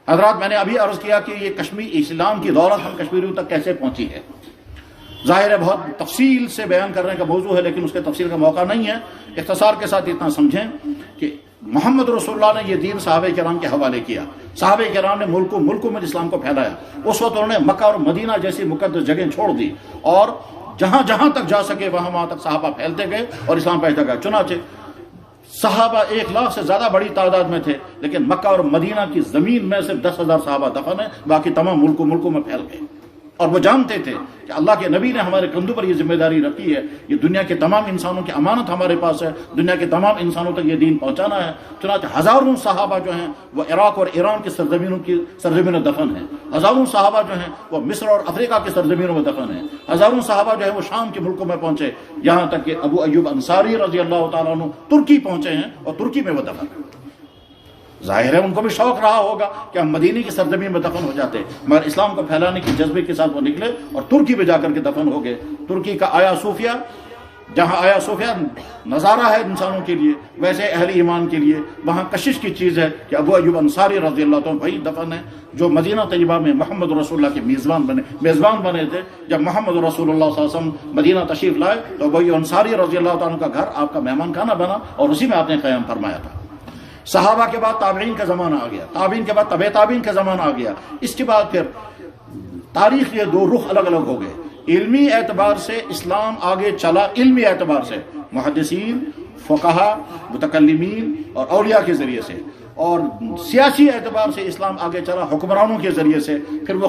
حضرات میں نے ابھی عرض کیا کہ یہ کشمیر اسلام کی دولت ہم کشمیریوں تک کیسے پہنچی ہے. ظاہر ہے بہت تفصیل سے بیان کرنے کا موضوع ہے، لیکن اس کے تفصیل کا موقع نہیں ہے. اختصار کے ساتھ اتنا سمجھیں کہ محمد رسول اللہ نے یہ دین صحابہ کرام کے حوالے کیا. صحابہ کرام نے ملکوں میں اسلام کو پھیلایا. اس وقت انہوں نے مکہ اور مدینہ جیسی مقدس جگہیں چھوڑ دی اور جہاں تک جا سکے وہاں تک صحابہ پھیلتے گئے اور اسلام پھیلتا گیا. چنانچہ صحابہ 1 لاکھ سے زیادہ بڑی تعداد میں تھے، لیکن مکہ اور مدینہ کی زمین میں صرف 10,000 صحابہ دفن ہیں، باقی تمام ملکوں میں پھیل گئے. اور وہ جانتے تھے کہ اللہ کے نبی نے ہمارے کندھوں پر یہ ذمہ داری رکھی ہے، یہ دنیا کے تمام انسانوں کی امانت ہمارے پاس ہے، دنیا کے تمام انسانوں تک یہ دین پہنچانا ہے. چنانچہ ہزاروں صحابہ جو ہیں وہ عراق اور ایران کی سرزمینوں دفن ہیں. ہزاروں صحابہ جو ہیں وہ مصر اور افریقہ کی سرزمینوں میں دفن ہیں. ہزاروں صحابہ جو ہیں وہ شام کے ملکوں میں پہنچے، یہاں تک کہ ابو ایوب انصاری رضی اللہ تعالیٰ عنہ ترکی پہنچے ہیں اور ترکی میں وہ دفن ہیں. ظاہر ہے ان کو بھی شوق رہا ہوگا کہ ہم مدینے کی سرزمین میں دفن ہو جاتے، مگر اسلام کو پھیلانے کے جذبے کے ساتھ وہ نکلے اور ترکی میں جا کر کے دفن ہو گئے. ترکی کا آیا صوفیہ، جہاں آیا صوفیہ نظارہ ہے انسانوں کے لیے، ویسے اہل ایمان کے لیے وہاں کشش کی چیز ہے کہ ابو ایوب انصاری رضی اللہ عنہ وہی دفن ہے جو مدینہ طیبہ میں محمد رسول اللہ کے میزبان بنے تھے. جب محمد رسول اللہ صلی اللہ علیہ وسلم مدینہ تشریف لائے تو ابو ایوب انصاری رضی اللہ عنہ کا گھر آپ کا مہمان خانہ بنا اور اسی میں آپ نے قیام فرمایا تھا. صحابہ کے بعد تابعین کا زمانہ آ گیا، تابعین کے بعد تبع تابعین کا زمانہ آ گیا. اس کے بعد پھر تاریخ کے 2 رخ الگ الگ ہو گئے. علمی اعتبار سے اسلام آگے چلا، علمی اعتبار سے محدثین، فقہا، متکلمین اور اولیاء کے ذریعے سے، اور سیاسی اعتبار سے اسلام آگے چلا حکمرانوں کے ذریعے سے. پھر وہ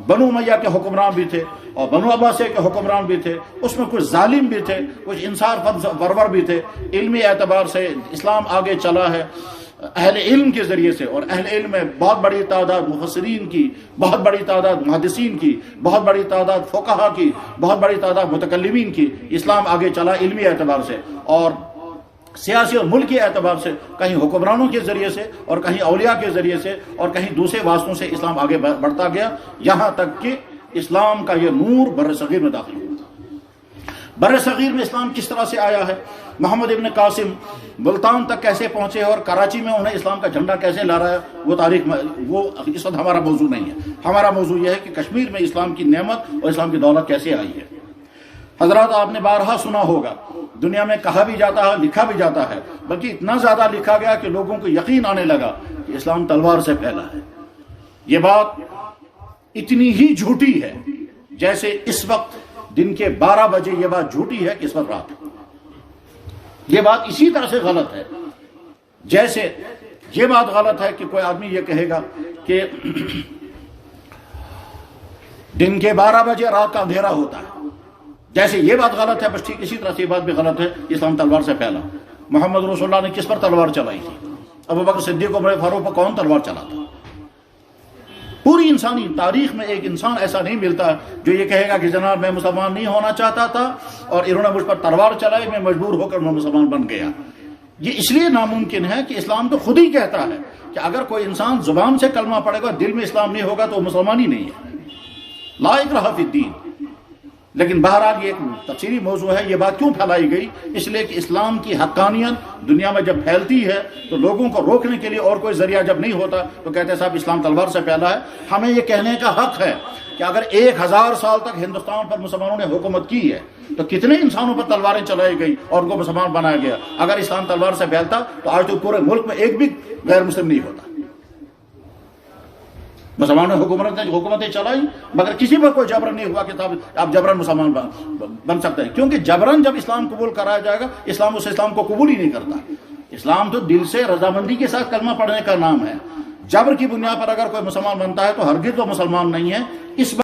بنو امیہ کے حکمران بھی تھے اور بنو عباسیہ کے حکمران بھی تھے، اس میں کچھ ظالم بھی تھے، کچھ انصاف پرور بھی تھے. علمی اعتبار سے اسلام آگے چلا ہے اہل علم کے ذریعے سے، اور اہل علم میں بہت بڑی تعداد مفسرین کی، بہت بڑی تعداد محدثین کی، بہت بڑی تعداد فقہا کی، بہت بڑی تعداد متکلمین کی. اسلام آگے چلا علمی اعتبار سے، اور سیاسی اور ملکی اعتبار سے کہیں حکمرانوں کے ذریعے سے اور کہیں اولیاء کے ذریعے سے اور کہیں دوسرے واسطوں سے اسلام آگے بڑھتا گیا، یہاں تک کہ اسلام کا یہ نور بر صغیر میں داخل ہوا. بر صغیر میں اسلام کس طرح سے آیا ہے، محمد ابن قاسم ملتان تک کیسے پہنچے اور کراچی میں انہیں اسلام کا جھنڈا کیسے لا رہا ہے، وہ تاریخ میں وہ اس وقت ہمارا موضوع نہیں ہے. ہمارا موضوع یہ ہے کہ کشمیر میں اسلام کی نعمت اور اسلام کی دولت کیسے آئی ہے. حضرات آپ نے بارہا سنا ہوگا، دنیا میں کہا بھی جاتا ہے، لکھا بھی جاتا ہے، بلکہ اتنا زیادہ لکھا گیا کہ لوگوں کو یقین آنے لگا کہ اسلام تلوار سے پھیلا ہے. یہ بات اتنی ہی جھوٹی ہے جیسے اس وقت دن کے 12 بجے یہ بات جھوٹی ہے کہ اس وقت رات ہے. یہ بات اسی طرح سے غلط ہے جیسے یہ بات غلط ہے کہ کوئی آدمی یہ کہے گا کہ دن کے 12 بجے رات کا اندھیرا ہوتا ہے. جیسے یہ بات غلط ہے، بس ٹھیک اسی طرح سے یہ بات بھی غلط ہے اسلام تلوار سے پھیلا. محمد رسول اللہ نے کس پر تلوار چلائی تھی؟ ابوبکر صدیق عمر فاروق پر کون تلوار چلاتا؟ پوری انسانی تاریخ میں ایک انسان ایسا نہیں ملتا جو یہ کہے گا کہ جناب میں مسلمان نہیں ہونا چاہتا تھا اور انہوں نے مجھ پر تلوار چلائی، میں مجبور ہو کر میں مسلمان بن گیا. یہ اس لیے ناممکن ہے کہ اسلام تو خود ہی کہتا ہے کہ اگر کوئی انسان زبان سے کلمہ پڑھے گا، دل میں اسلام نہیں ہوگا تو وہ مسلمان ہی نہیں ہے. لا اکراہ فی الدین. لیکن بہرحال یہ ایک تفصیلی موضوع ہے. یہ بات کیوں پھیلائی گئی؟ اس لیے کہ اسلام کی حقانیت دنیا میں جب پھیلتی ہے تو لوگوں کو روکنے کے لیے اور کوئی ذریعہ جب نہیں ہوتا تو کہتے ہیں صاحب اسلام تلوار سے پھیلا ہے. ہمیں یہ کہنے کا حق ہے کہ اگر 1000 سال تک ہندوستان پر مسلمانوں نے حکومت کی ہے تو کتنے انسانوں پر تلواریں چلائی گئی اور ان کو مسلمان بنایا گیا. اگر اسلام تلوار سے پھیلتا تو آج تو پورے ملک میں ایک بھی غیر مسلم نہیں ہوتا. مسلمانوں نے حکومتیں چلائی مگر کسی پر کوئی جبرن نہیں ہوا کہ آپ جبرن مسلمان بن سکتے ہیں، کیونکہ جبرن جب اسلام قبول کرایا جائے گا اسلام اس اسلام کو قبول ہی نہیں کرتا. اسلام تو دل سے رضامندی کے ساتھ کلمہ پڑھنے کا نام ہے. جبر کی بنیاد پر اگر کوئی مسلمان بنتا ہے تو ہرگز وہ مسلمان نہیں ہے. اس